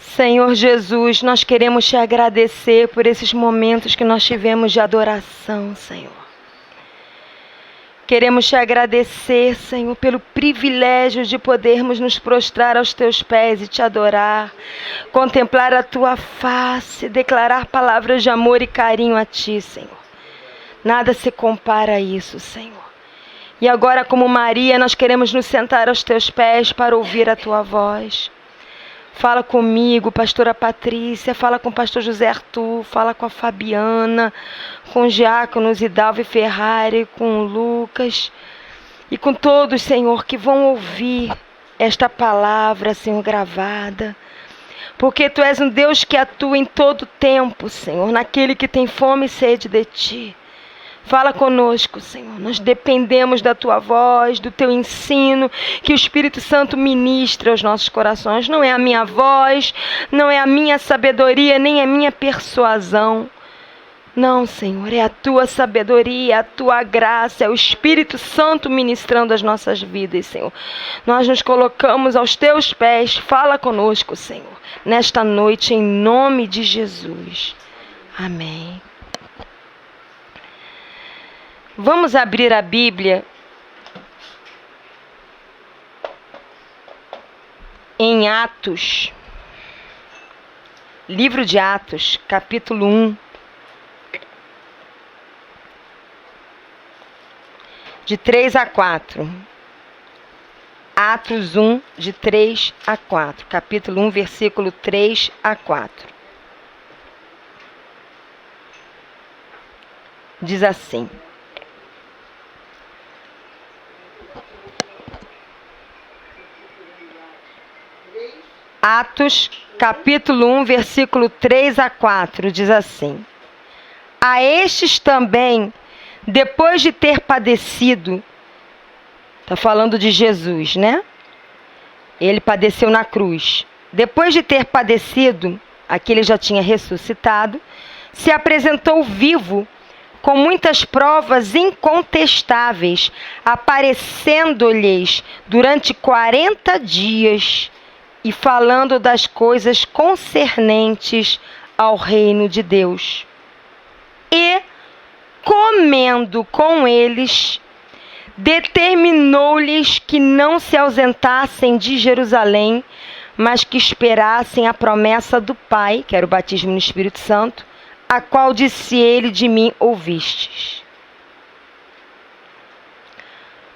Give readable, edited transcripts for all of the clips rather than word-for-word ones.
Senhor Jesus, nós queremos te agradecer por esses momentos que nós tivemos de adoração, Senhor. Queremos te agradecer, Senhor, pelo privilégio de podermos nos prostrar aos teus pés e te adorar, contemplar a tua face, declarar palavras de amor e carinho a ti, Senhor. Nada se compara a isso, Senhor. E agora, como Maria, nós queremos nos sentar aos teus pés para ouvir a tua voz. Fala comigo, pastora Patrícia, fala com o pastor José Arthur, fala com a Fabiana, com os diáconos Hidalgo e Ferrari, com o Lucas e com todos, Senhor, que vão ouvir esta palavra, Senhor, gravada. Porque Tu és um Deus que atua em todo tempo, Senhor, naquele que tem fome e sede de Ti. Fala conosco, Senhor. Nós dependemos da Tua voz, do Teu ensino, que o Espírito Santo ministre aos nossos corações. Não é a minha voz, não é a minha sabedoria, nem a minha persuasão. Não, Senhor, é a Tua sabedoria, a Tua graça, é o Espírito Santo ministrando as nossas vidas, Senhor. Nós nos colocamos aos Teus pés. Fala conosco, Senhor, nesta noite, em nome de Jesus. Amém. Vamos abrir a Bíblia em Atos, livro de Atos, capítulo 1, de 3 a 4. Atos 1, de 3 a 4. Capítulo 1, versículo 3 a 4. Diz assim: Atos, capítulo 1, versículo 3 a 4, diz assim: A estes também, depois de ter padecido, está falando de Jesus, né? Ele padeceu na cruz. Depois de ter padecido, aqui ele já tinha ressuscitado, se apresentou vivo, com muitas provas incontestáveis, aparecendo-lhes durante 40 dias, e falando das coisas concernentes ao reino de Deus. E, comendo com eles, determinou-lhes que não se ausentassem de Jerusalém, mas que esperassem a promessa do Pai, que era o batismo no Espírito Santo, a qual disse ele: de mim ouvistes.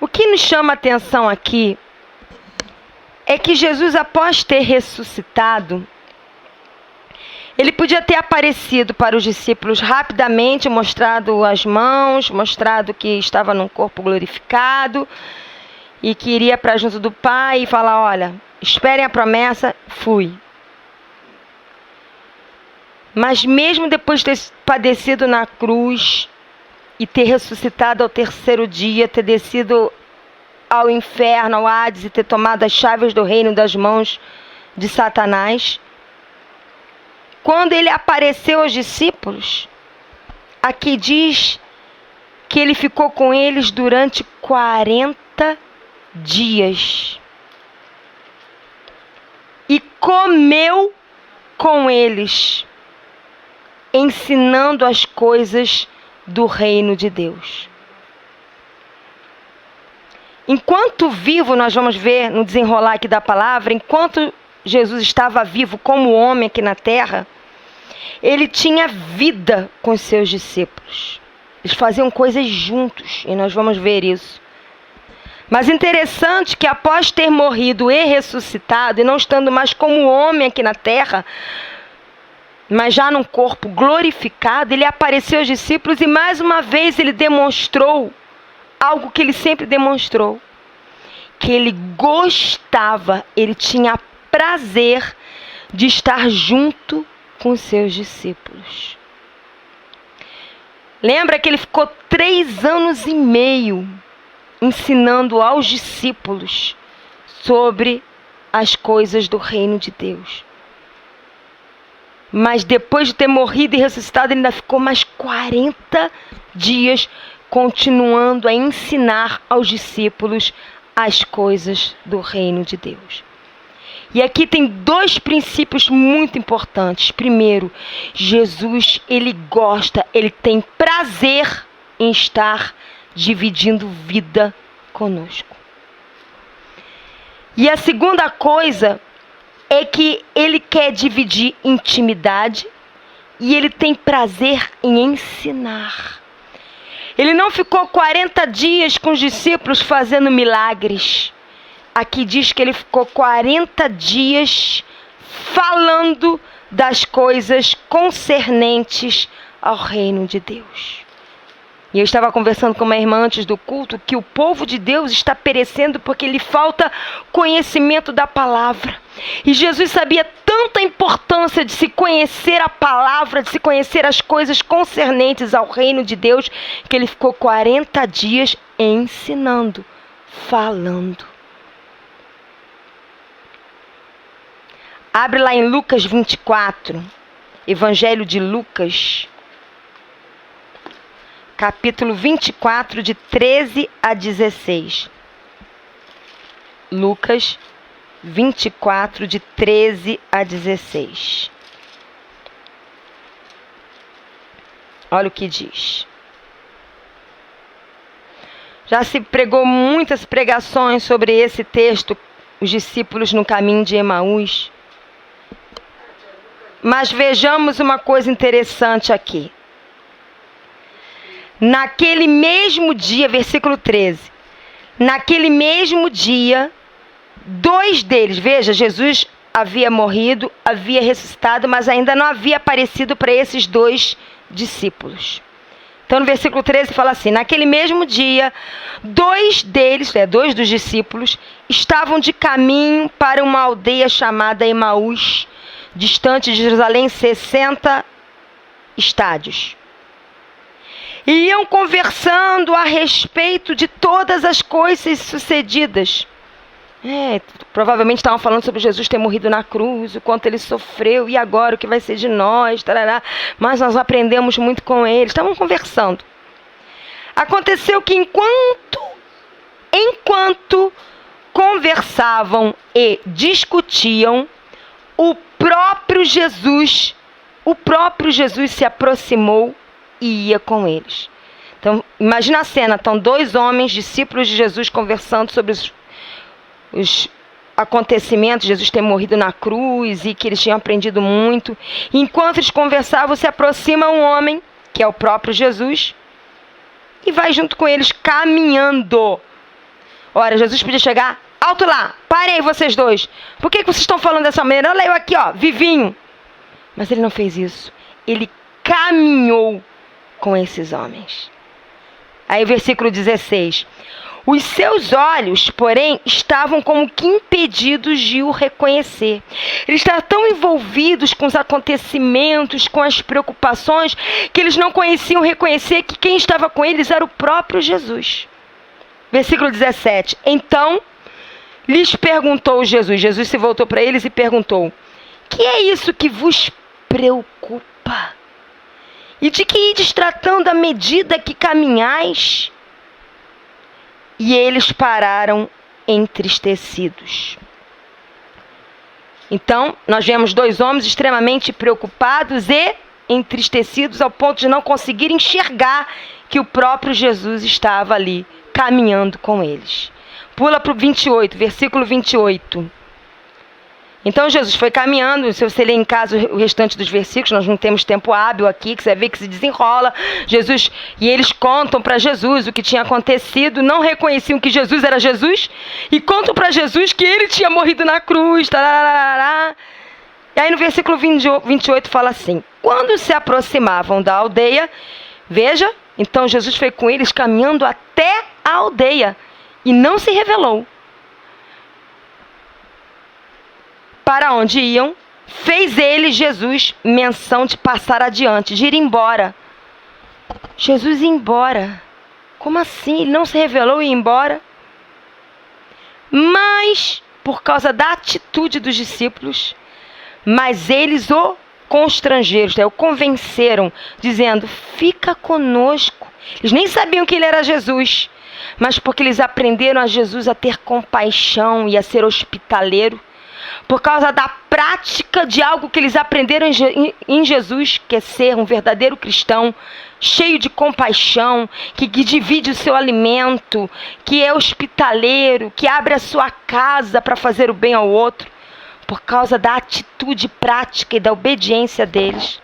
O que nos chama a atenção aqui é que Jesus, após ter ressuscitado, ele podia ter aparecido para os discípulos rapidamente, mostrado as mãos, mostrado que estava num corpo glorificado e que iria para junto do Pai e falar: olha, esperem a promessa, fui. Mas mesmo depois de ter padecido na cruz e ter ressuscitado ao terceiro dia, ter descido ao inferno, ao Hades, e ter tomado as chaves do reino das mãos de Satanás, quando ele apareceu aos discípulos, aqui diz que ele ficou com eles durante 40 dias e comeu com eles, ensinando as coisas do reino de Deus. Enquanto vivo, nós vamos ver no desenrolar aqui da palavra, enquanto Jesus estava vivo como homem aqui na terra, ele tinha vida com os seus discípulos. Eles faziam coisas juntos e nós vamos ver isso. Mas interessante que após ter morrido e ressuscitado, e não estando mais como homem aqui na terra, mas já num corpo glorificado, ele apareceu aos discípulos e mais uma vez ele demonstrou algo que ele sempre demonstrou, que ele gostava, ele tinha prazer de estar junto com os seus discípulos. Lembra que ele ficou 3 anos e meio ensinando aos discípulos sobre as coisas do reino de Deus. Mas depois de ter morrido e ressuscitado, ele ainda ficou mais 40 dias continuando a ensinar aos discípulos as coisas do reino de Deus. E aqui tem dois princípios muito importantes. Primeiro, Jesus, ele gosta, ele tem prazer em estar dividindo vida conosco. E a segunda coisa é que ele quer dividir intimidade e ele tem prazer em ensinar. Ele não ficou 40 dias com os discípulos fazendo milagres. Aqui diz que ele ficou 40 dias falando das coisas concernentes ao reino de Deus. E eu estava conversando com uma irmã antes do culto que o povo de Deus está perecendo porque lhe falta conhecimento da palavra. E Jesus sabia tanta importância de se conhecer a palavra, de se conhecer as coisas concernentes ao reino de Deus, que ele ficou 40 dias ensinando, falando. Abre lá em Lucas 24, Evangelho de Lucas, capítulo 24, de 13 a 16. Lucas 24, de 13 a 16. Olha o que diz. Já se pregou muitas pregações sobre esse texto, os discípulos no caminho de Emaús. Mas vejamos uma coisa interessante aqui. Naquele mesmo dia, versículo 13. Naquele mesmo dia, dois deles, veja, Jesus havia morrido, havia ressuscitado, mas ainda não havia aparecido para esses dois discípulos. Então, no versículo 13 fala assim: naquele mesmo dia, dois deles, dois dos discípulos, estavam de caminho para uma aldeia chamada Emaús, distante de Jerusalém 60 estádios. E iam conversando a respeito de todas as coisas sucedidas. Provavelmente estavam falando sobre Jesus ter morrido na cruz, o quanto ele sofreu, e agora o que vai ser de nós, tarará. Mas nós aprendemos muito com ele. Estavam conversando. Aconteceu que enquanto conversavam e discutiam, o próprio Jesus se aproximou e ia com eles. Então, imagina a cena, estão dois homens, discípulos de Jesus, conversando sobre os acontecimentos, Jesus ter morrido na cruz e que eles tinham aprendido muito. E enquanto eles conversavam, se aproxima um homem, que é o próprio Jesus, e vai junto com eles caminhando. Ora, Jesus podia chegar: alto lá, parem aí vocês dois. Por que vocês estão falando dessa maneira? Olha eu aqui, ó, vivinho. Mas ele não fez isso. Ele caminhou com esses homens. Aí versículo 16. Os seus olhos, porém, estavam como que impedidos de o reconhecer. Eles estavam tão envolvidos com os acontecimentos, com as preocupações, que eles não conheciam reconhecer que quem estava com eles era o próprio Jesus. Versículo 17. Então lhes perguntou Jesus. Jesus se voltou para eles e perguntou: que é isso que vos preocupa? E de que ides tratando à medida que caminhais? E eles pararam entristecidos. Então, nós vemos dois homens extremamente preocupados e entristecidos ao ponto de não conseguir enxergar que o próprio Jesus estava ali, caminhando com eles. Pula para o 28, versículo 28. Então Jesus foi caminhando, se você ler em casa o restante dos versículos, nós não temos tempo hábil aqui, que você vai ver que se desenrola. Jesus, e eles contam para Jesus o que tinha acontecido, não reconheciam que Jesus era Jesus, e contam para Jesus que ele tinha morrido na cruz. Tararara. E aí no versículo 28 fala assim: quando se aproximavam da aldeia, veja, então Jesus foi com eles caminhando até a aldeia, e não se revelou para onde iam. Fez ele, Jesus, menção de passar adiante, de ir embora. Jesus ia embora. Como assim? Ele não se revelou e ia embora? Mas, por causa da atitude dos discípulos, mas eles o constrangeram, o convenceram, dizendo: fica conosco. Eles nem sabiam que ele era Jesus, mas porque eles aprenderam a Jesus a ter compaixão e a ser hospitaleiro, por causa da prática de algo que eles aprenderam em Jesus, que é ser um verdadeiro cristão, cheio de compaixão, que divide o seu alimento, que é hospitaleiro, que abre a sua casa para fazer o bem ao outro, por causa da atitude prática e da obediência deles.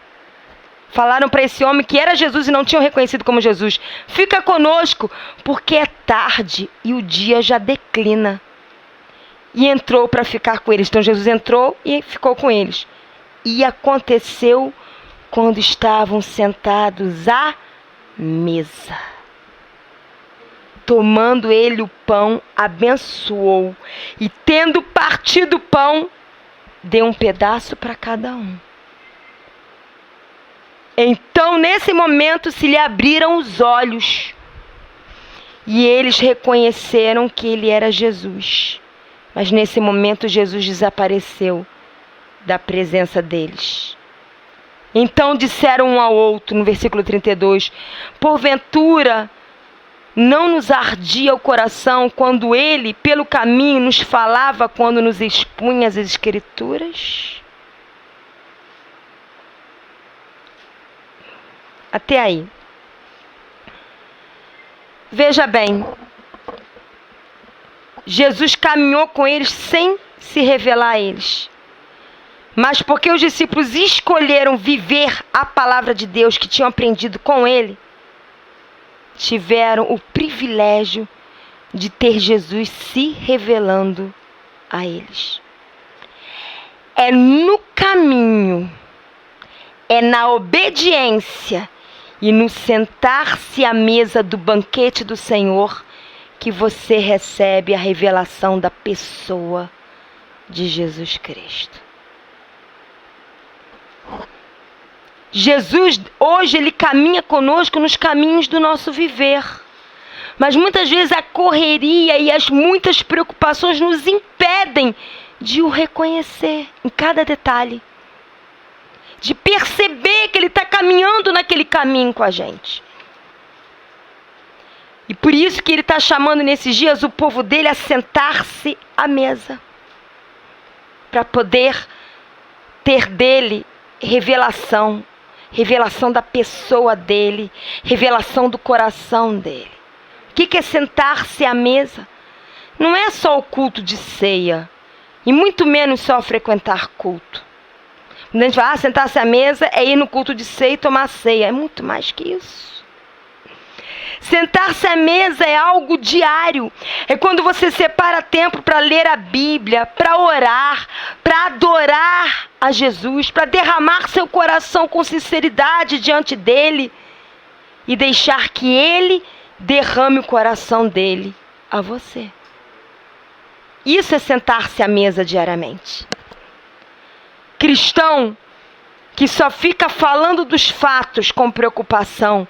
Falaram para esse homem que era Jesus e não tinham reconhecido como Jesus: fica conosco, porque é tarde e o dia já declina. E entrou para ficar com eles. Então Jesus entrou e ficou com eles. E aconteceu quando estavam sentados à mesa. Tomando ele o pão, abençoou. E tendo partido o pão, deu um pedaço para cada um. Então, nesse momento, se lhe abriram os olhos. E eles reconheceram que ele era Jesus. Mas nesse momento, Jesus desapareceu da presença deles. Então disseram um ao outro, no versículo 32, porventura não nos ardia o coração quando ele, pelo caminho, nos falava quando nos expunha as Escrituras? Até aí. Veja bem, Jesus caminhou com eles sem se revelar a eles. Mas porque os discípulos escolheram viver a palavra de Deus que tinham aprendido com ele, tiveram o privilégio de ter Jesus se revelando a eles. É no caminho, é na obediência e no sentar-se à mesa do banquete do Senhor que você recebe a revelação da pessoa de Jesus Cristo. Jesus, hoje, ele caminha conosco nos caminhos do nosso viver. Mas muitas vezes a correria e as muitas preocupações nos impedem de o reconhecer em cada detalhe. De perceber que ele está caminhando naquele caminho com a gente. E por isso que ele está chamando nesses dias o povo dele a sentar-se à mesa. Para poder ter dele revelação. Revelação da pessoa dele. Revelação do coração dele. O que é sentar-se à mesa? Não é só o culto de ceia. E muito menos só frequentar culto. Quando a gente fala, sentar-se à mesa é ir no culto de ceia e tomar ceia. É muito mais que isso. Sentar-se à mesa é algo diário. É quando você separa tempo para ler a Bíblia, para orar, para adorar a Jesus, para derramar seu coração com sinceridade diante dele e deixar que ele derrame o coração dele a você. Isso é sentar-se à mesa diariamente. Cristão que só fica falando dos fatos com preocupação,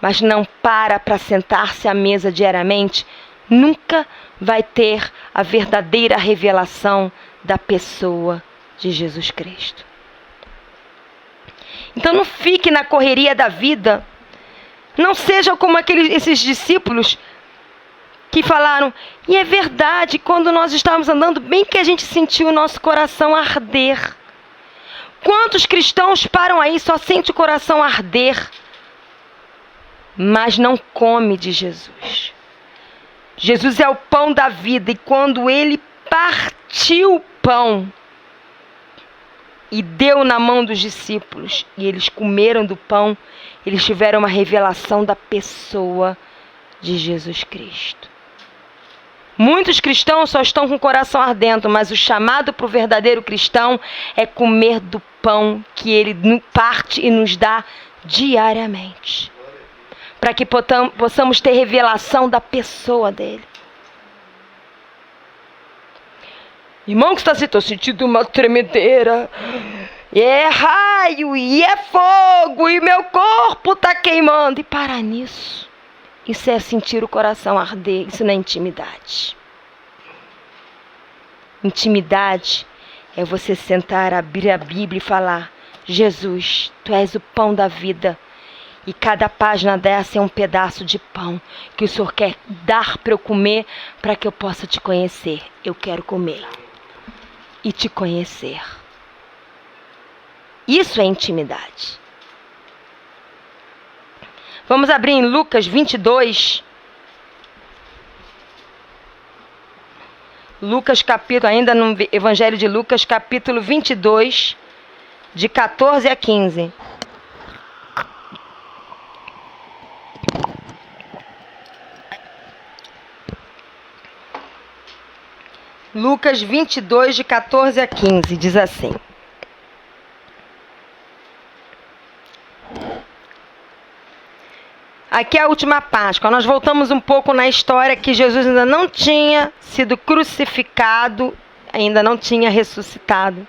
mas não para sentar-se à mesa diariamente, nunca vai ter a verdadeira revelação da pessoa de Jesus Cristo. Então não fique na correria da vida. Não seja como esses discípulos que falaram, e é verdade, quando nós estávamos andando, bem que a gente sentiu o nosso coração arder. Quantos cristãos param aí, só sente o coração arder, mas não come de Jesus. Jesus é o pão da vida, e quando ele partiu o pão e deu na mão dos discípulos, e eles comeram do pão, eles tiveram uma revelação da pessoa de Jesus Cristo. Muitos cristãos só estão com o coração ardendo, mas o chamado para o verdadeiro cristão é comer do pão que ele parte e nos dá diariamente. Para que possamos ter revelação da pessoa dele. Irmão que está assim, estou sentindo uma tremedeira. E é raio, e é fogo, e meu corpo está queimando. E para nisso. Isso é sentir o coração arder, isso não é intimidade. Intimidade é você sentar, abrir a Bíblia e falar, Jesus, Tu és o pão da vida. E cada página dessa é um pedaço de pão que o Senhor quer dar para eu comer, para que eu possa Te conhecer. Eu quero comer. e te conhecer. Isso é intimidade. Vamos abrir em Lucas 22. Lucas capítulo, ainda no Evangelho de Lucas, capítulo 22, de 14 a 15. Lucas 22, de 14 a 15, diz assim. Aqui é a última Páscoa. Nós voltamos um pouco na história que Jesus ainda não tinha sido crucificado, ainda não tinha ressuscitado.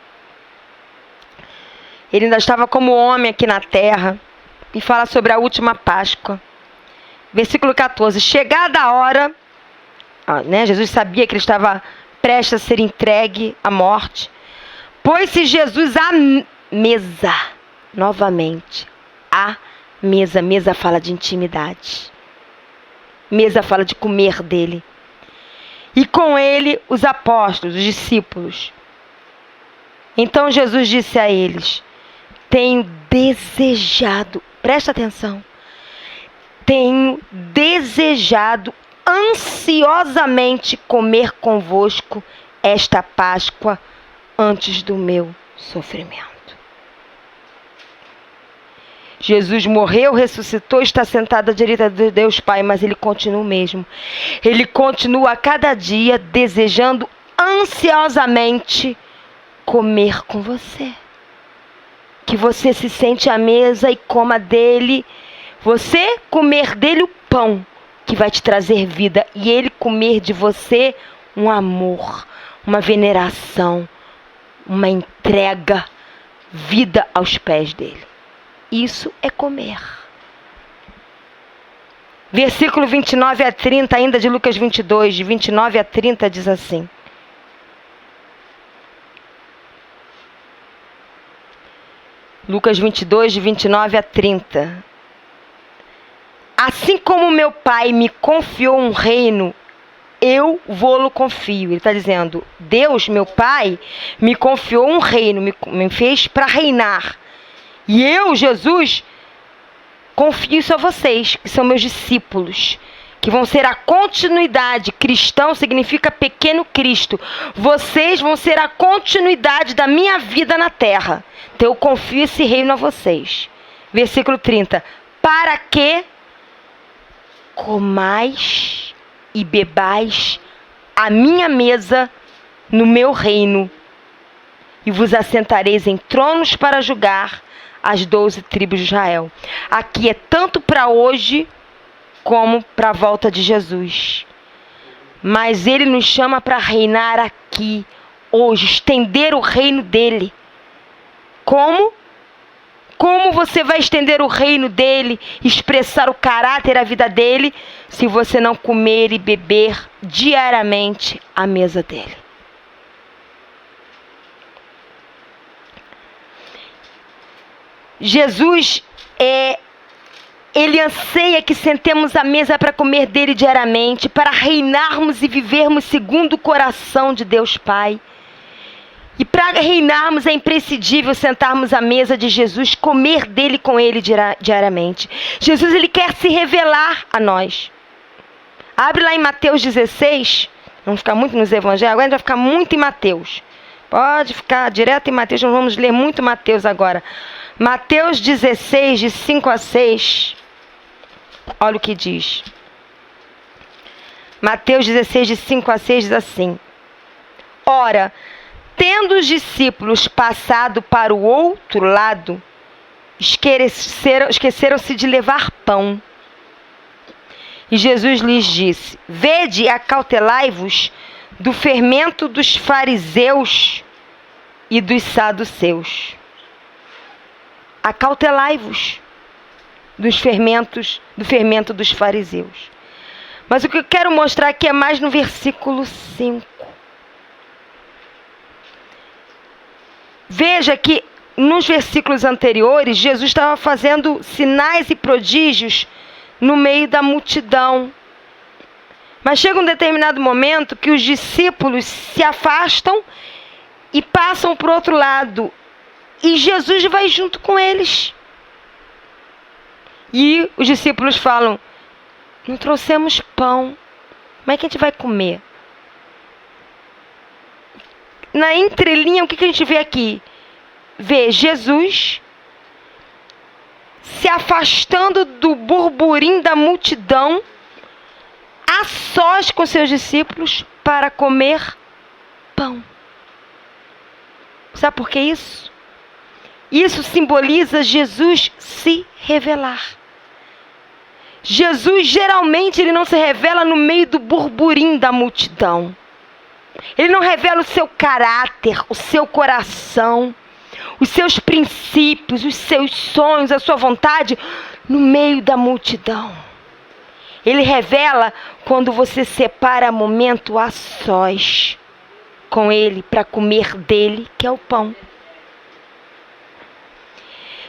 Ele ainda estava como homem aqui na terra. E fala sobre a última Páscoa. Versículo 14. Chegada a hora, Jesus sabia que ele estava prestes a ser entregue à morte. Pôs-se Jesus à mesa, novamente, à mesa. Mesa fala de intimidade. Mesa fala de comer dele. E com ele os apóstolos, os discípulos. Então Jesus disse a eles: tenho desejado, presta atenção, tenho desejado ansiosamente comer convosco esta Páscoa antes do meu sofrimento. Jesus morreu, ressuscitou, está sentado à direita de Deus Pai, mas ele continua o mesmo. Ele continua a cada dia desejando ansiosamente comer com você. Que você se sente à mesa e coma dele. Você comer dele o pão que vai te trazer vida. E ele comer de você um amor, uma veneração, uma entrega, vida aos pés dele. Isso é comer. Versículo 29 a 30, ainda de Lucas 22, de 29 a 30, diz assim. Lucas 22, de 29 a 30. Assim como meu pai me confiou um reino, eu vou-lo confio. Ele está dizendo, Deus, meu pai, me confiou um reino, me fez para reinar. E eu, Jesus, confio isso a vocês, que são meus discípulos, que vão ser a continuidade. Cristão significa pequeno Cristo. Vocês vão ser a continuidade da minha vida na terra. Então eu confio esse reino a vocês. Versículo 30. Para que comais e bebais a minha mesa no meu reino, e vos assentareis em tronos para julgar as 12 tribos de Israel. Aqui é tanto para hoje como para a volta de Jesus. Mas ele nos chama para reinar aqui, hoje, estender o reino dele. Como? Como você vai estender o reino dele, expressar o caráter, a vida dele, se você não comer e beber diariamente à mesa dele? Jesus, ele anseia que sentemos à mesa para comer dele diariamente, para reinarmos e vivermos segundo o coração de Deus Pai. E para reinarmos é imprescindível sentarmos à mesa de Jesus, comer dele com ele diariamente. Jesus, ele quer se revelar a nós. Abre lá em Mateus 16, vamos ficar muito nos evangelhos, agora a gente vai ficar muito em Mateus. Pode ficar direto em Mateus, nós vamos ler muito Mateus agora. Mateus 16, de 5 a 6, olha o que diz. Mateus 16, de 5 a 6 diz assim: ora, tendo os discípulos passado para o outro lado, esqueceram-se de levar pão. E Jesus lhes disse: vede e acautelai-vos do fermento dos fariseus e dos saduceus. Acautelai-vos do fermento dos fariseus. Mas o que eu quero mostrar aqui é mais no versículo 5. Veja que nos versículos anteriores, Jesus estava fazendo sinais e prodígios no meio da multidão. Mas chega um determinado momento que os discípulos se afastam e passam para o outro lado. E Jesus vai junto com eles. E os discípulos falam: não trouxemos pão, como é que a gente vai comer? Na entrelinha, o que a gente vê aqui? Vê Jesus se afastando do burburinho da multidão, a sós com seus discípulos, para comer pão. Sabe por que isso? Isso simboliza Jesus se revelar. Jesus, geralmente, ele não se revela no meio do burburinho da multidão. Ele não revela o seu caráter, o seu coração, os seus princípios, os seus sonhos, a sua vontade no meio da multidão. Ele revela quando você separa momento a sós com ele para comer dele, que é o pão.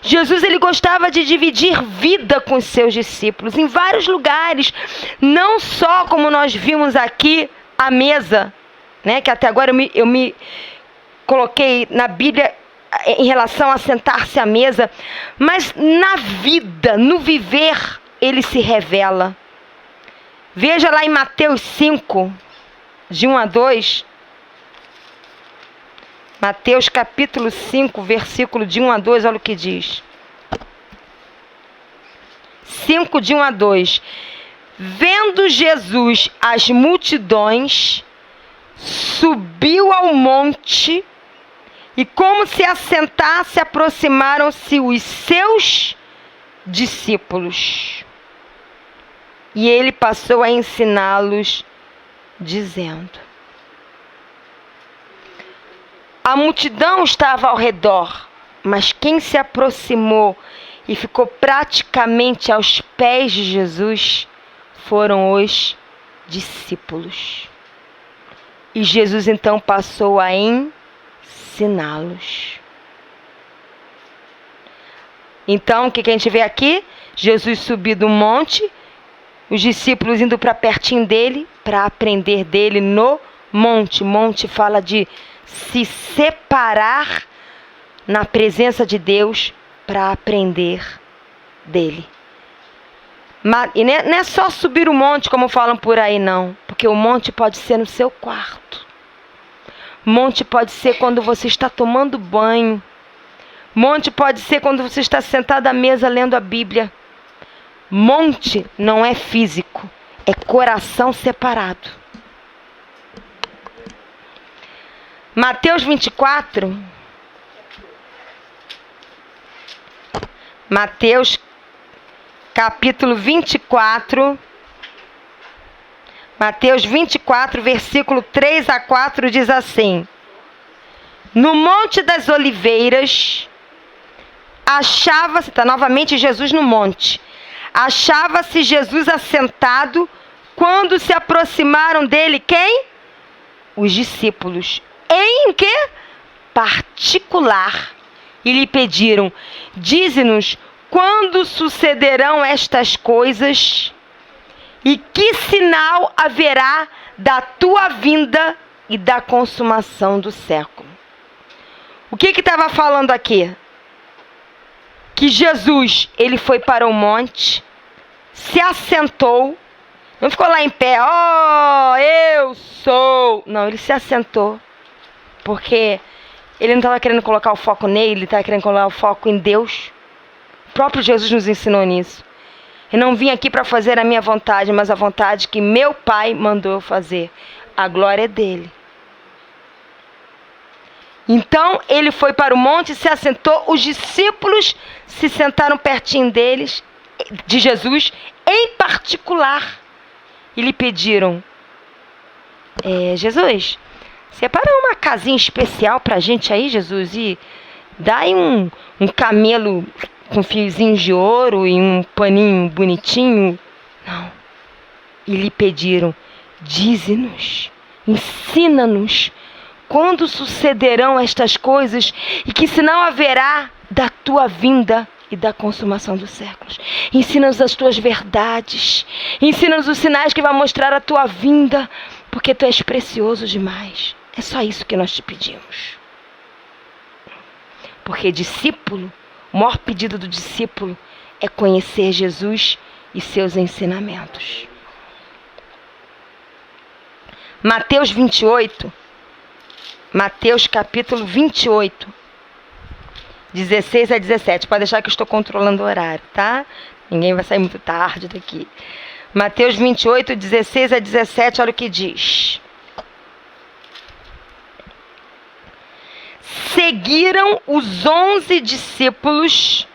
Jesus, ele gostava de dividir vida com os seus discípulos em vários lugares, não só como nós vimos aqui a mesa, né, que até agora eu me coloquei na Bíblia em relação a sentar-se à mesa, mas na vida, no viver, ele se revela. Veja lá em Mateus 5, de 1 a 2. Mateus capítulo 5, versículo de 1 a 2, olha o que diz. 5, de 1 a 2. Vendo Jesus as multidões, subiu ao monte, e como se assentasse, aproximaram-se os seus discípulos. E ele passou a ensiná-los, dizendo: a multidão estava ao redor, mas quem se aproximou e ficou praticamente aos pés de Jesus foram os discípulos. E Jesus então passou a ensiná-los. Então, o que a gente vê aqui? Jesus subiu do monte, os discípulos indo para pertinho dele, para aprender dele no monte. Monte fala de se separar na presença de Deus para aprender dele. E não é só subir o monte, como falam por aí, não. Porque o monte pode ser no seu quarto. Monte pode ser quando você está tomando banho. Monte pode ser quando você está sentado à mesa lendo a Bíblia. Monte não é físico, é coração separado. Mateus 24. Mateus capítulo 24. Mateus 24, versículo 3 a 4 diz assim: no Monte das Oliveiras, achava-se, está novamente Jesus no monte, achava-se Jesus assentado, quando se aproximaram dele, quem? Os discípulos. Em que? Particular. E lhe pediram: dize-nos, quando sucederão estas coisas? E que sinal haverá da tua vinda e da consumação do século? O que estava falando aqui? Que Jesus, ele foi para o monte, se assentou, não ficou lá em pé, eu sou. Não, ele se assentou, porque ele não estava querendo colocar o foco nele, ele estava querendo colocar o foco em Deus. O próprio Jesus nos ensinou nisso. Eu não vim aqui para fazer a minha vontade, mas a vontade que meu Pai mandou eu fazer. A glória é dele. Então, ele foi para o monte, se assentou, os discípulos se sentaram pertinho deles, de Jesus, em particular, e lhe pediram: Jesus, separa uma casinha especial para a gente aí, Jesus, e dá aí um camelo com fiozinhos de ouro e um paninho bonitinho. Não. E lhe pediram: dize-nos, ensina-nos, quando sucederão estas coisas e que sinal haverá da tua vinda e da consumação dos séculos? Ensina-nos as tuas verdades, ensina-nos os sinais que vão mostrar a tua vinda, porque tu és precioso demais. É só isso que nós te pedimos. Porque discípulo, o maior pedido do discípulo é conhecer Jesus e seus ensinamentos. Mateus 28, Mateus capítulo 28, 16 a 17. Pode deixar que eu estou controlando o horário, tá? Ninguém vai sair muito tarde daqui. Mateus 28, 16 a 17, olha o que diz. Seguiram os 11 discípulos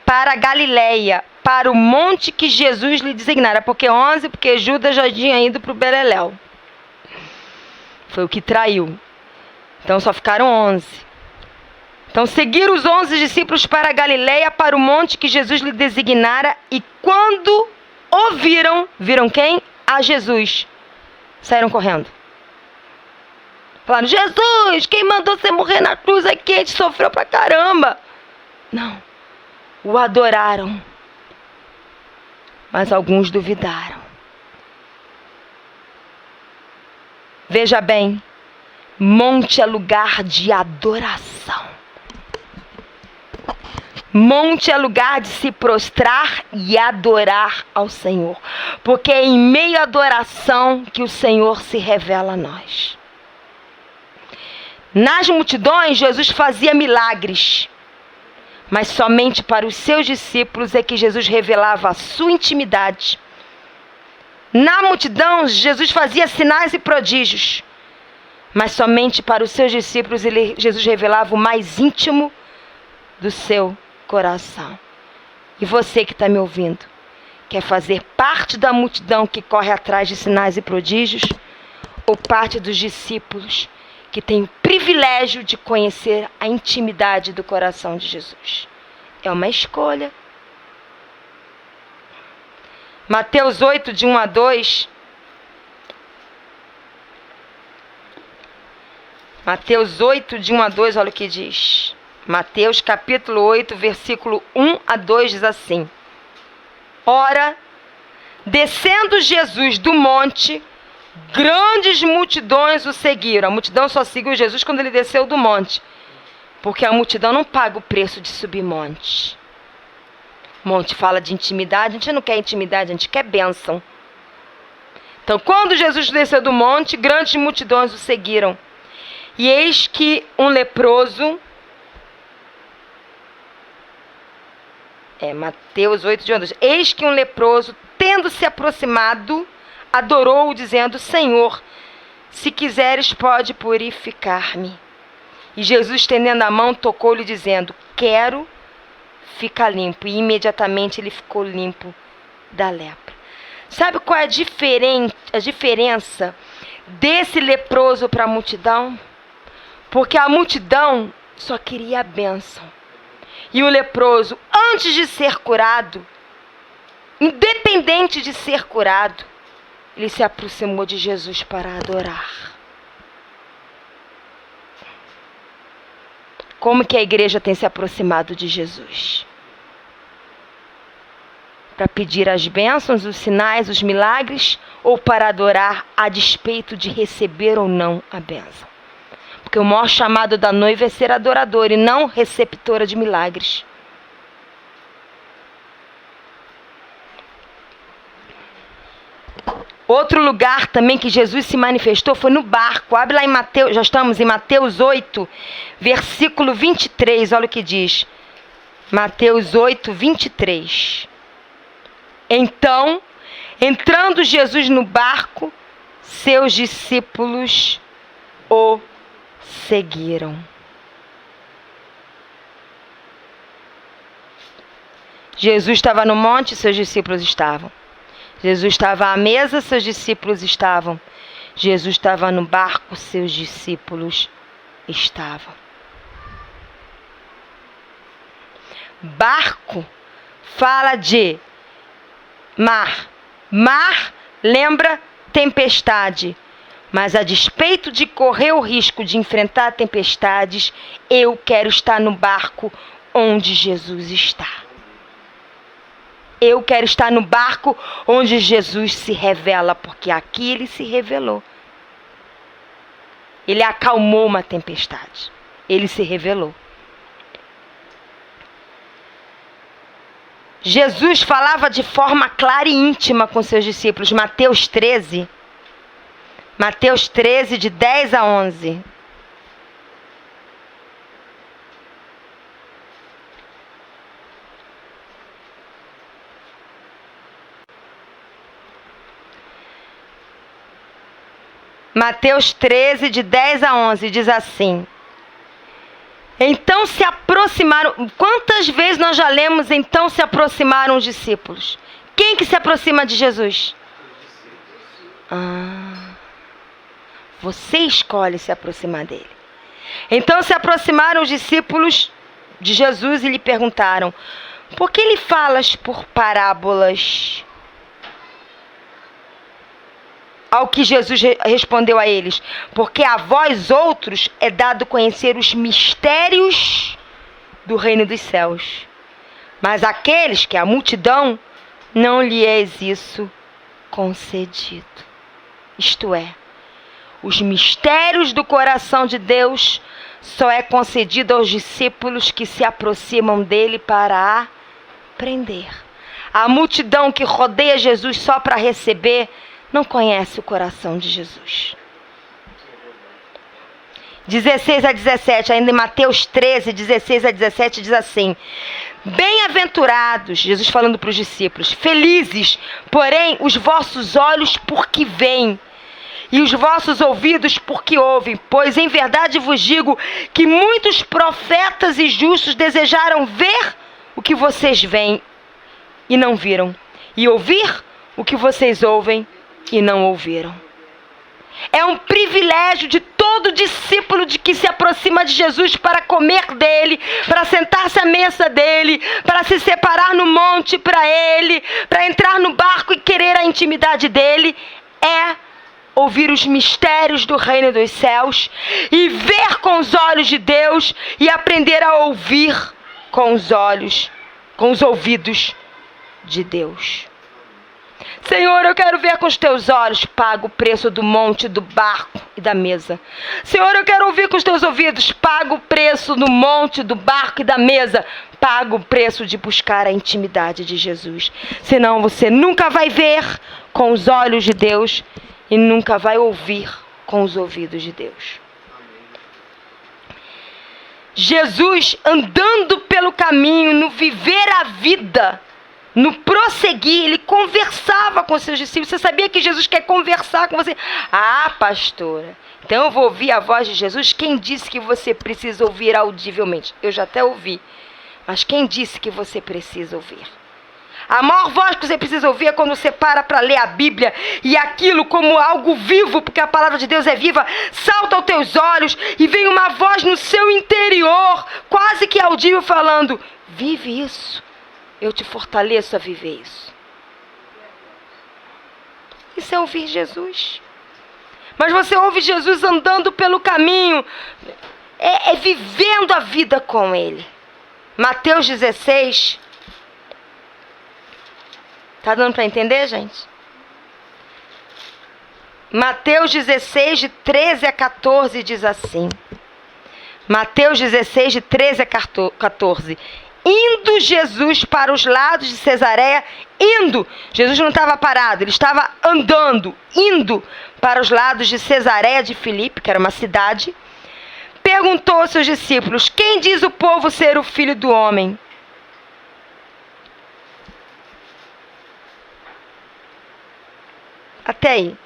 para a Galileia, para o monte que Jesus lhe designara. Porque 11? Porque Judas já tinha ido para o Beleléu. Foi o que traiu. Então só ficaram 11. Então seguiram os 11 discípulos para a Galileia, para o monte que Jesus lhe designara. E quando ouviram, viram quem? A Jesus. Saíram correndo. Falaram, Jesus, quem mandou você morrer na cruz aqui? A gente sofreu pra caramba. Não. O adoraram. Mas alguns duvidaram. Veja bem, monte é lugar de adoração. Monte é lugar de se prostrar e adorar ao Senhor. Porque é em meio à adoração que o Senhor se revela a nós. Nas multidões, Jesus fazia milagres. Mas somente para os seus discípulos é que Jesus revelava a sua intimidade. Na multidão, Jesus fazia sinais e prodígios. Mas somente para os seus discípulos Jesus revelava o mais íntimo do seu coração. E você que está me ouvindo, quer fazer parte da multidão que corre atrás de sinais e prodígios? Ou parte dos discípulos que tem o privilégio de conhecer a intimidade do coração de Jesus? É uma escolha. Mateus 8, de 1 a 2. Mateus 8, de 1 a 2, olha o que diz. Mateus capítulo 8, versículo 1 a 2 diz assim. Ora, descendo Jesus do monte, grandes multidões o seguiram. A multidão só seguiu Jesus quando ele desceu do monte. Porque a multidão não paga o preço de subir monte. Monte fala de intimidade, a gente não quer intimidade, a gente quer bênção. Então, quando Jesus desceu do monte, grandes multidões o seguiram. E eis que um leproso... Mateus 8, de 1 a 2. Eis que um leproso, tendo se aproximado, adorou-o, dizendo, Senhor, se quiseres, pode purificar-me. E Jesus, estendendo a mão, tocou-lhe, dizendo, quero, fica limpo. E imediatamente ele ficou limpo da lepra. Sabe qual é a diferença desse leproso para a multidão? Porque a multidão só queria a bênção. E o leproso, antes de ser curado, independente de ser curado, ele se aproximou de Jesus para adorar. Como que a igreja tem se aproximado de Jesus? Para pedir as bênçãos, os sinais, os milagres, ou para adorar a despeito de receber ou não a bênção? Porque o maior chamado da noiva é ser adoradora e não receptora de milagres. Outro lugar também que Jesus se manifestou foi no barco. Abre lá em Mateus, já estamos em Mateus 8, versículo 23, olha o que diz. Mateus 8, 23. Então, entrando Jesus no barco, seus discípulos o seguiram. Jesus estava no monte, seus discípulos estavam. Jesus estava à mesa, seus discípulos estavam. Jesus estava no barco, seus discípulos estavam. Barco fala de mar. Mar lembra tempestade. Mas a despeito de correr o risco de enfrentar tempestades, eu quero estar no barco onde Jesus está. Eu quero estar no barco onde Jesus se revela, porque aqui ele se revelou. Ele acalmou uma tempestade. Ele se revelou. Jesus falava de forma clara e íntima com seus discípulos. Mateus 13, de 10 a 11. Mateus 13, de 10 a 11, diz assim: então se aproximaram. Quantas vezes nós já lemos então se aproximaram os discípulos? Quem que se aproxima de Jesus? Você escolhe se aproximar dele. Então se aproximaram os discípulos de Jesus e lhe perguntaram: por que lhe falas por parábolas? Ao que Jesus respondeu a eles: porque a vós outros é dado conhecer os mistérios do reino dos céus, mas àqueles que é a multidão não lhes isso concedido. Isto é, os mistérios do coração de Deus só é concedido aos discípulos que se aproximam dele para aprender. A multidão que rodeia Jesus só para receber não conhece o coração de Jesus. 16 a 17, ainda em Mateus 13, 16 a 17, diz assim: bem-aventurados, Jesus falando para os discípulos, felizes, porém, os vossos olhos porque veem, e os vossos ouvidos porque ouvem, pois em verdade vos digo que muitos profetas e justos desejaram ver o que vocês veem e não viram, e ouvir o que vocês ouvem e não ouviram. É um privilégio de todo discípulo de que se aproxima de Jesus para comer dele, para sentar-se à mesa dele, para se separar no monte para ele, para entrar no barco e querer a intimidade dele, é ouvir os mistérios do reino dos céus e ver com os olhos de Deus e aprender a ouvir com os olhos, com os ouvidos de Deus. Senhor, eu quero ver com os teus olhos, paga o preço do monte, do barco e da mesa. Senhor, eu quero ouvir com os teus ouvidos, paga o preço do monte, do barco e da mesa. Paga o preço de buscar a intimidade de Jesus. Senão você nunca vai ver com os olhos de Deus e nunca vai ouvir com os ouvidos de Deus. Jesus andando pelo caminho, no viver a vida, no prosseguir, ele conversava com seus discípulos. Você sabia que Jesus quer conversar com você? Ah, pastora, então eu vou ouvir a voz de Jesus? Quem disse que você precisa ouvir audivelmente? Eu já até ouvi, mas quem disse que você precisa ouvir? A maior voz que você precisa ouvir é quando você para ler a Bíblia e aquilo como algo vivo, porque a palavra de Deus é viva, salta aos teus olhos e vem uma voz no seu interior, quase que audível, falando: vive isso. Eu te fortaleço a viver isso. Isso é ouvir Jesus. Mas você ouve Jesus andando pelo caminho. É vivendo a vida com Ele. Mateus 16. Tá dando para entender, gente? Mateus 16, de 13 a 14, diz assim. Mateus 16, de 13 a 14. Indo Jesus para os lados de Cesareia, Jesus não estava parado, ele estava andando, indo para os lados de Cesareia de Filipe, que era uma cidade, perguntou aos seus discípulos: quem diz o povo ser o Filho do Homem? Até aí.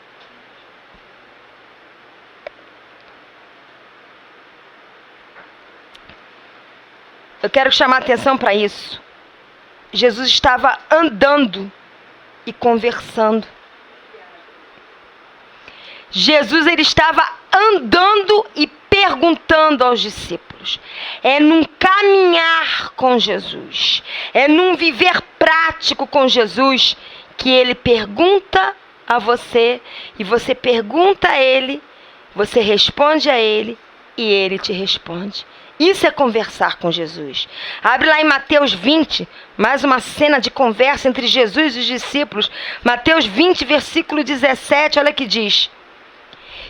Eu quero chamar a atenção para isso. Jesus estava andando e conversando. Jesus, ele estava andando e perguntando aos discípulos. É num caminhar com Jesus, é num viver prático com Jesus, que ele pergunta a você e você pergunta a ele, você responde a ele e ele te responde. Isso é conversar com Jesus. Abre lá em Mateus 20, mais uma cena de conversa entre Jesus e os discípulos. Mateus 20, versículo 17, olha que diz: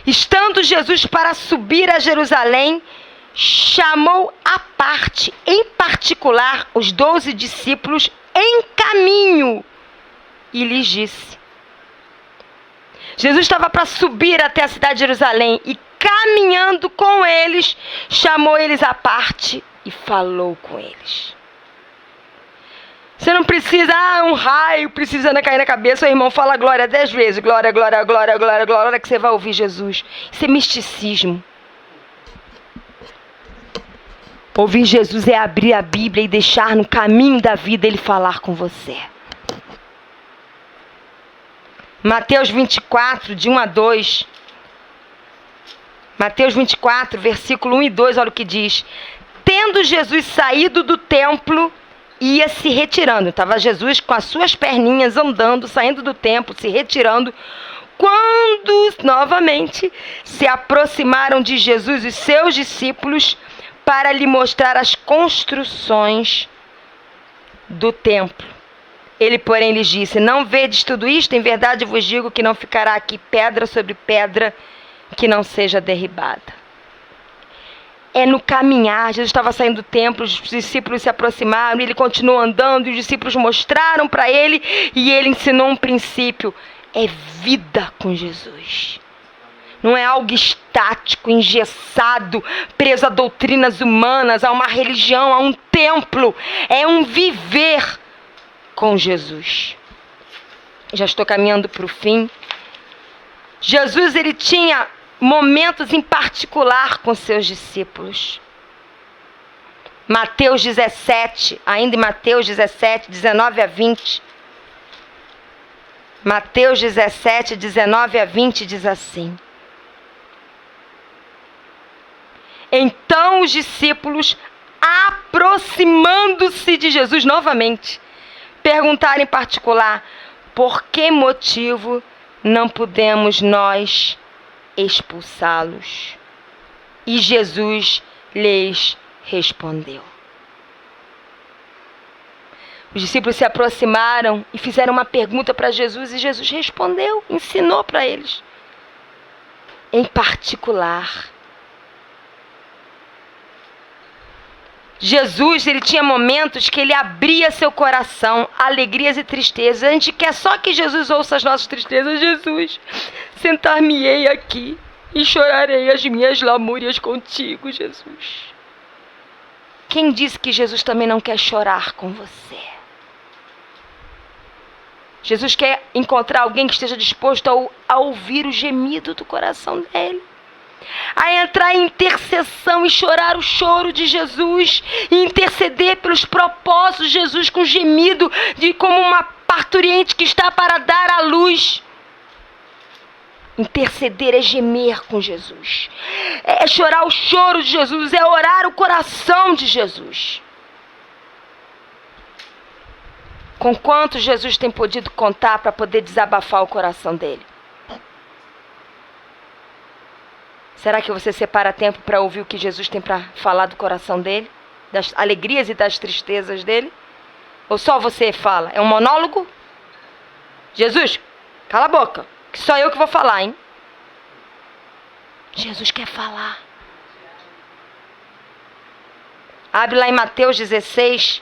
estando Jesus para subir a Jerusalém, chamou à parte, em particular, os 12 discípulos em caminho e lhes disse. Jesus estava para subir até a cidade de Jerusalém e, caminhando com eles, chamou eles à parte e falou com eles. Você não precisa, um raio precisando cair na cabeça. O irmão fala glória 10 vezes. Glória, glória, glória, glória, glória, que você vai ouvir Jesus. Isso é misticismo. Ouvir Jesus é abrir a Bíblia e deixar no caminho da vida Ele falar com você. Mateus 24, de 1 a 2. Mateus 24, versículo 1 e 2, olha o que diz. Tendo Jesus saído do templo, ia se retirando. Estava Jesus com as suas perninhas andando, saindo do templo, se retirando. Quando, novamente, se aproximaram de Jesus os seus discípulos para lhe mostrar as construções do templo. Ele, porém, lhes disse, não vedes tudo isto? Em verdade vos digo que não ficará aqui pedra sobre pedra que não seja derribada. É no caminhar. Jesus estava saindo do templo, os discípulos se aproximaram, ele continuou andando, e os discípulos mostraram para ele, e ele ensinou um princípio. É vida com Jesus. Não é algo estático, engessado, preso a doutrinas humanas, a uma religião, a um templo. É um viver com Jesus. Já estou caminhando para o fim. Jesus, ele tinha momentos em particular com seus discípulos. Mateus 17, ainda em Mateus 17, 19 a 20. Mateus 17, 19 a 20 diz assim. Então os discípulos, aproximando-se de Jesus novamente, perguntaram em particular, por que motivo não podemos nós expulsá-los? E Jesus lhes respondeu. Os discípulos se aproximaram e fizeram uma pergunta para Jesus, e Jesus respondeu, ensinou para eles. Em particular, Jesus, ele tinha momentos que ele abria seu coração, alegrias e tristezas. A gente quer só que Jesus ouça as nossas tristezas. Jesus, sentar-me-ei aqui e chorarei as minhas lamúrias contigo, Jesus. Quem disse que Jesus também não quer chorar com você? Jesus quer encontrar alguém que esteja disposto a ouvir o gemido do coração dele. A entrar em intercessão e chorar o choro de Jesus, e interceder pelos propósitos de Jesus com gemido, de como uma parturiente que está para dar à luz. Interceder é gemer com Jesus, é chorar o choro de Jesus, é orar o coração de Jesus. Com quantos Jesus tem podido contar para poder desabafar o coração dele? Será que você separa tempo para ouvir o que Jesus tem para falar do coração dele? Das alegrias e das tristezas dele? Ou só você fala? É um monólogo? Jesus, cala a boca, que só eu que vou falar, hein? Jesus quer falar. Abre lá em Mateus 16,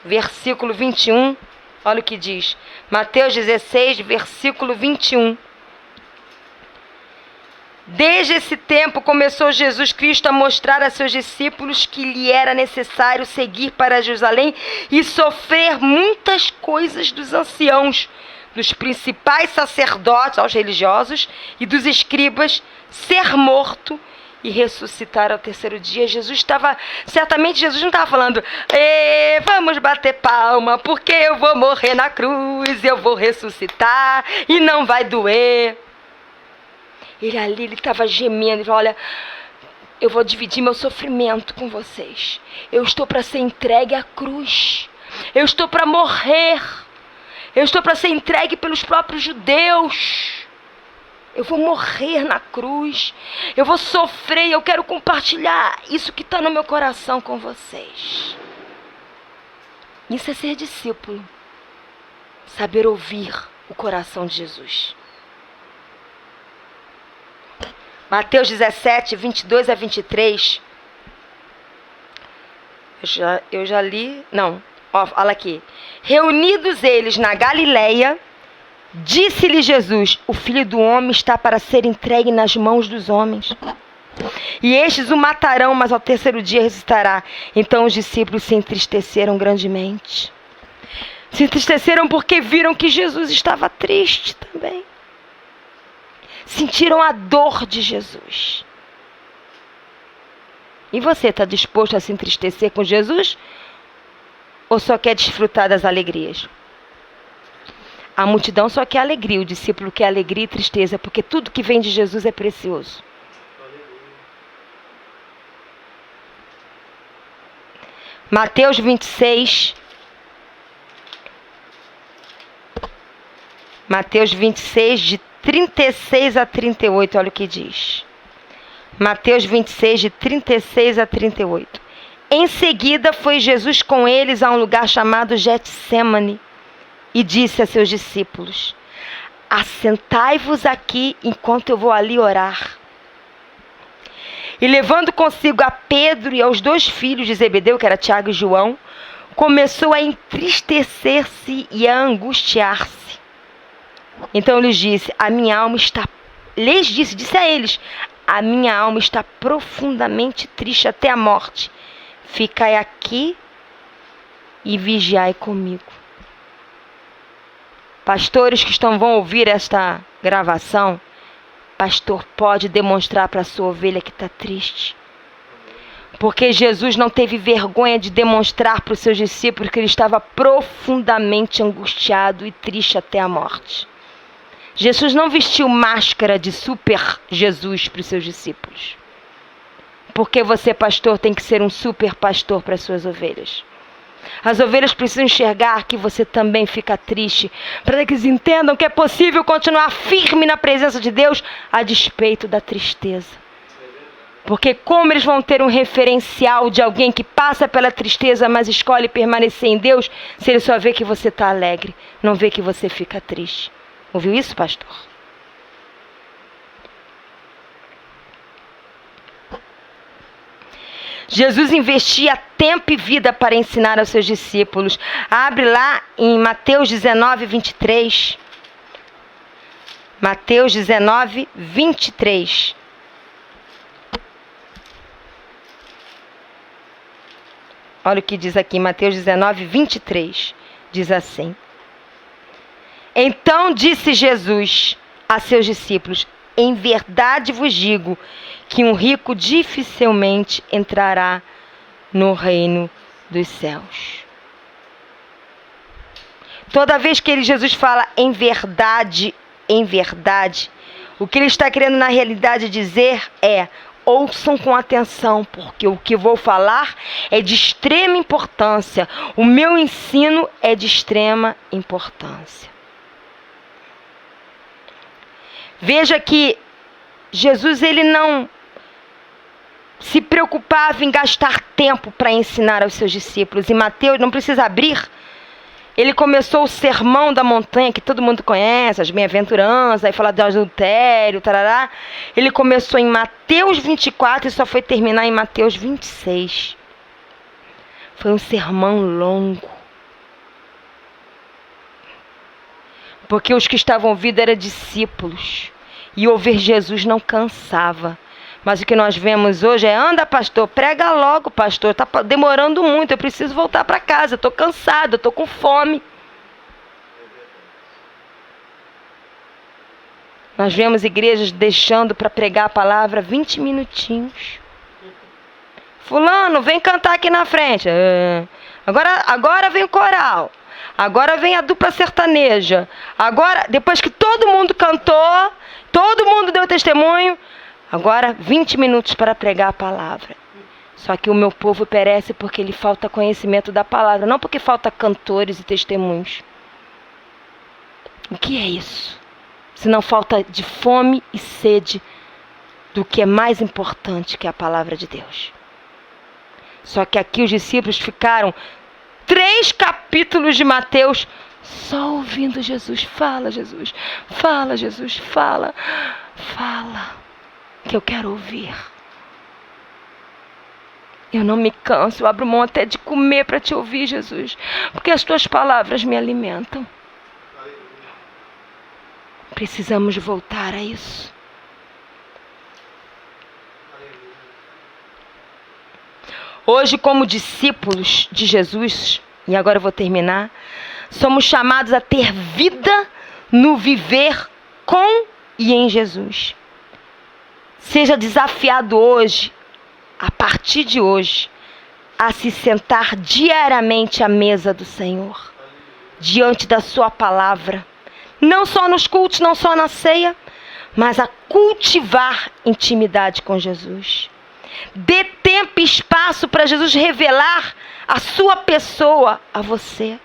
versículo 21. Olha o que diz. Mateus 16, versículo 21. Desde esse tempo começou Jesus Cristo a mostrar a seus discípulos que lhe era necessário seguir para Jerusalém e sofrer muitas coisas dos anciãos, dos principais sacerdotes, aos religiosos, e dos escribas, ser morto e ressuscitar ao terceiro dia. Certamente Jesus não estava falando, vamos bater palma, porque eu vou morrer na cruz, eu vou ressuscitar e não vai doer. Ele estava gemendo, ele falou, olha, eu vou dividir meu sofrimento com vocês. Eu estou para ser entregue à cruz. Eu estou para morrer. Eu estou para ser entregue pelos próprios judeus. Eu vou morrer na cruz. Eu vou sofrer. Eu quero compartilhar isso que está no meu coração com vocês. Isso é ser discípulo. Saber ouvir o coração de Jesus. Mateus 17, 22 a 23. Eu já li. Não. Ó, fala aqui. Reunidos eles na Galileia, disse-lhe Jesus: o Filho do Homem está para ser entregue nas mãos dos homens. E estes o matarão, mas ao terceiro dia ressuscitará. Então os discípulos se entristeceram grandemente. Se entristeceram porque viram que Jesus estava triste também. Sentiram a dor de Jesus. E você está disposto a se entristecer com Jesus? Ou só quer desfrutar das alegrias? A multidão só quer alegria, o discípulo quer alegria e tristeza, porque tudo que vem de Jesus é precioso. Mateus 26. Mateus 26, de 36 a 38, olha o que diz. Mateus 26, de 36 a 38. Em seguida foi Jesus com eles a um lugar chamado Getsêmani e disse a seus discípulos: assentai-vos aqui enquanto eu vou ali orar. E levando consigo a Pedro e aos 2 filhos de Zebedeu, que era Tiago e João, começou a entristecer-se e a angustiar-se. Então lhes disse: a minha alma está... disse a eles: a minha alma está profundamente triste até a morte. Ficai aqui e vigiai comigo. Pastores que vão ouvir esta gravação, pastor pode demonstrar para a sua ovelha que está triste. Porque Jesus não teve vergonha de demonstrar para os seus discípulos que ele estava profundamente angustiado e triste até a morte. Jesus não vestiu máscara de super Jesus para os seus discípulos. Porque você, pastor, tem que ser um super pastor para as suas ovelhas. As ovelhas precisam enxergar que você também fica triste, para que eles entendam que é possível continuar firme na presença de Deus a despeito da tristeza. Porque como eles vão ter um referencial de alguém que passa pela tristeza, mas escolhe permanecer em Deus, se ele só vê que você está alegre, não vê que você fica triste? Ouviu isso, pastor? Jesus investia tempo e vida para ensinar aos seus discípulos. Abre lá em Mateus 19, 23. Mateus 19, 23. Olha o que diz aqui, Mateus 19, 23. Diz assim: então disse Jesus a seus discípulos: em verdade vos digo que um rico dificilmente entrará no reino dos céus. Toda vez que Jesus fala em verdade, o que ele está querendo na realidade dizer é: ouçam com atenção, porque o que vou falar é de extrema importância. O meu ensino é de extrema importância. Veja que Jesus, ele não se preocupava em gastar tempo para ensinar aos seus discípulos. E Mateus, não precisa abrir, ele começou o sermão da montanha, que todo mundo conhece, as bem-aventuranças, aí fala do adultério, tarará. Ele começou em Mateus 24 e só foi terminar em Mateus 26. Foi um sermão longo. Porque os que estavam ouvindo eram discípulos. E ouvir Jesus não cansava. Mas o que nós vemos hoje é: anda, pastor, prega logo, pastor, está demorando muito, eu preciso voltar para casa, eu estou cansado, eu estou com fome. Nós vemos igrejas deixando para pregar a palavra 20 minutinhos. Fulano, vem cantar aqui na frente. Agora vem o coral. Agora vem a dupla sertaneja. Agora, depois que todo mundo cantou, todo mundo deu testemunho, agora 20 minutos para pregar a palavra. Só que o meu povo perece porque lhe falta conhecimento da palavra, não porque falta cantores e testemunhos. O que é isso? Se não falta de fome e sede do que é mais importante, que é a palavra de Deus. Só que aqui os discípulos ficaram 3 capítulos de Mateus só ouvindo Jesus. Fala, Jesus. Fala, Jesus. Fala. Fala. Que eu quero ouvir. Eu não me canso, eu abro mão até de comer para te ouvir, Jesus, porque as tuas palavras me alimentam. Precisamos voltar a isso. Hoje, como discípulos de Jesus, e agora eu vou terminar, somos chamados a ter vida no viver com e em Jesus. Seja desafiado hoje, a partir de hoje, a se sentar diariamente à mesa do Senhor, diante da sua palavra, não só nos cultos, não só na ceia, mas a cultivar intimidade com Jesus. Dê tempo e espaço para Jesus revelar a sua pessoa a você.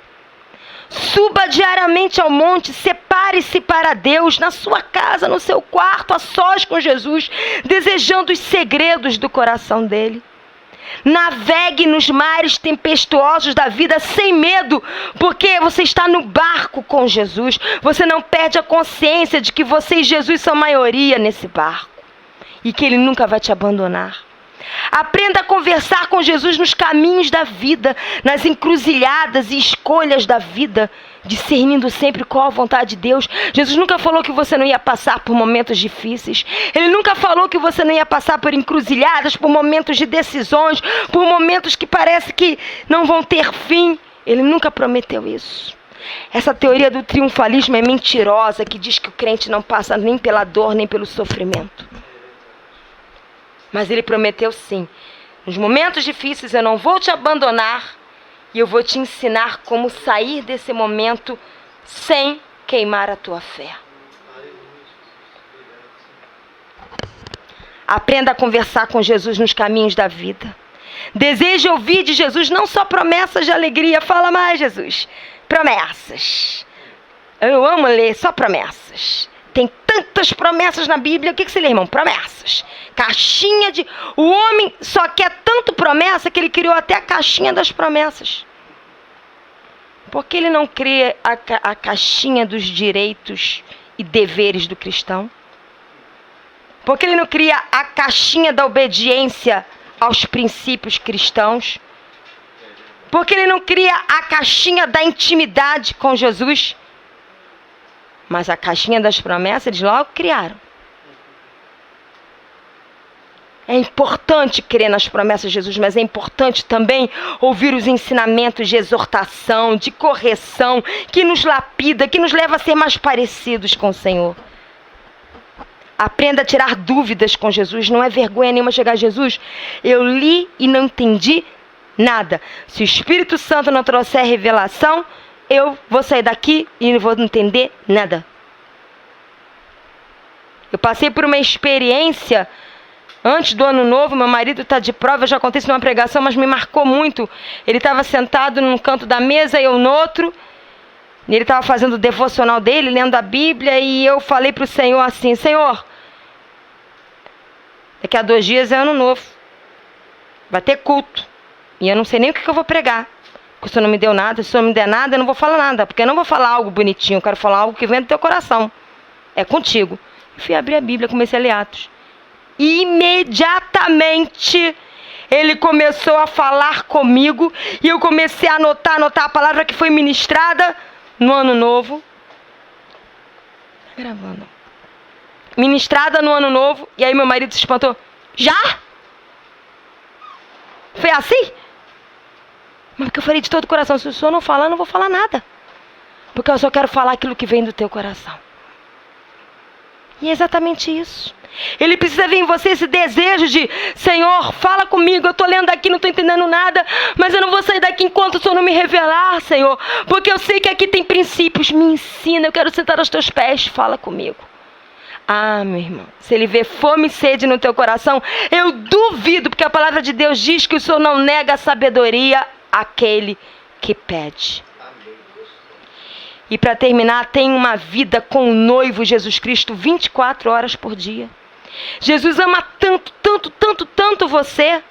Suba diariamente ao monte, separe-se para Deus, na sua casa, no seu quarto, a sós com Jesus, desejando os segredos do coração dele. Navegue nos mares tempestuosos da vida sem medo, porque você está no barco com Jesus. Você não perde a consciência de que você e Jesus são maioria nesse barco e que ele nunca vai te abandonar. Aprenda a conversar com Jesus nos caminhos da vida, nas encruzilhadas e escolhas da vida, discernindo sempre qual a vontade de Deus. Jesus nunca falou que você não ia passar por momentos difíceis. Ele nunca falou que você não ia passar por encruzilhadas, por momentos de decisões, por momentos que parece que não vão ter fim. Ele nunca prometeu isso. Essa teoria do triunfalismo é mentirosa, que diz que o crente não passa nem pela dor, nem pelo sofrimento. Mas ele prometeu sim. Nos momentos difíceis eu não vou te abandonar e eu vou te ensinar como sair desse momento sem queimar a tua fé. Aprenda a conversar com Jesus nos caminhos da vida. Deseje ouvir de Jesus não só promessas de alegria. Fala mais, Jesus. Promessas. Eu amo ler só promessas. Tem tantas promessas na Bíblia. O que você lê, irmão? Promessas. Caixinha de... O homem só quer tanto promessa que ele criou até a caixinha das promessas. Por que ele não cria a caixinha dos direitos e deveres do cristão? Por que ele não cria a caixinha da obediência aos princípios cristãos? Por que ele não cria a caixinha da intimidade com Jesus? Mas a caixinha das promessas eles logo criaram. É importante crer nas promessas de Jesus, mas é importante também ouvir os ensinamentos de exortação, de correção, que nos lapida, que nos leva a ser mais parecidos com o Senhor. Aprenda a tirar dúvidas com Jesus. Não é vergonha nenhuma chegar a Jesus. Eu li e não entendi nada. Se o Espírito Santo não trouxer revelação, eu vou sair daqui e não vou entender nada. Eu passei por uma experiência antes do ano novo. Meu marido está de prova, eu já contei isso numa pregação, mas me marcou muito. Ele estava sentado num canto da mesa e eu no outro. Ele estava fazendo o devocional dele, lendo a Bíblia, e eu falei para o Senhor assim: Senhor, daqui a 2 dias é ano novo, vai ter culto, e eu não sei nem o que eu vou pregar. Porque o Senhor não me deu nada, se o Senhor não me der nada, eu não vou falar nada. Porque eu não vou falar algo bonitinho, eu quero falar algo que vem do teu coração. É contigo. Eu fui abrir a Bíblia, comecei a ler Atos. Imediatamente, ele começou a falar comigo. E eu comecei a anotar a palavra que foi ministrada no ano novo. Gravando. Ministrada no ano novo. E aí meu marido se espantou. Já? Foi assim? Mas que eu falei de todo o coração, se o Senhor não falar, eu não vou falar nada. Porque eu só quero falar aquilo que vem do teu coração. E é exatamente isso. Ele precisa ver em você esse desejo de: Senhor, fala comigo, eu estou lendo aqui, não estou entendendo nada, mas eu não vou sair daqui enquanto o Senhor não me revelar, Senhor. Porque eu sei que aqui tem princípios, me ensina, eu quero sentar aos teus pés, fala comigo. Ah, meu irmão, se ele vê fome e sede no teu coração, eu duvido, porque a palavra de Deus diz que o Senhor não nega a sabedoria àquele que pede. E para terminar, tem uma vida com o noivo Jesus Cristo 24 horas por dia. Jesus ama tanto, tanto, tanto, tanto você,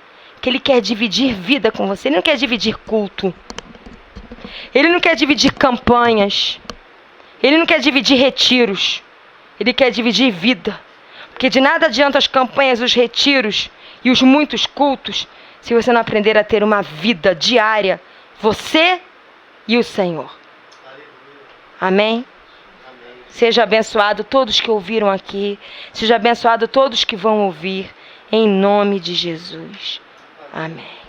que Ele quer dividir vida com você. Ele não quer dividir culto. Ele não quer dividir campanhas. Ele não quer dividir retiros. Ele quer dividir vida. Porque de nada adianta as campanhas, os retiros e os muitos cultos, se você não aprender a ter uma vida diária, você e o Senhor. Amém? Seja abençoado todos que ouviram aqui. Seja abençoado todos que vão ouvir. Em nome de Jesus. Amém.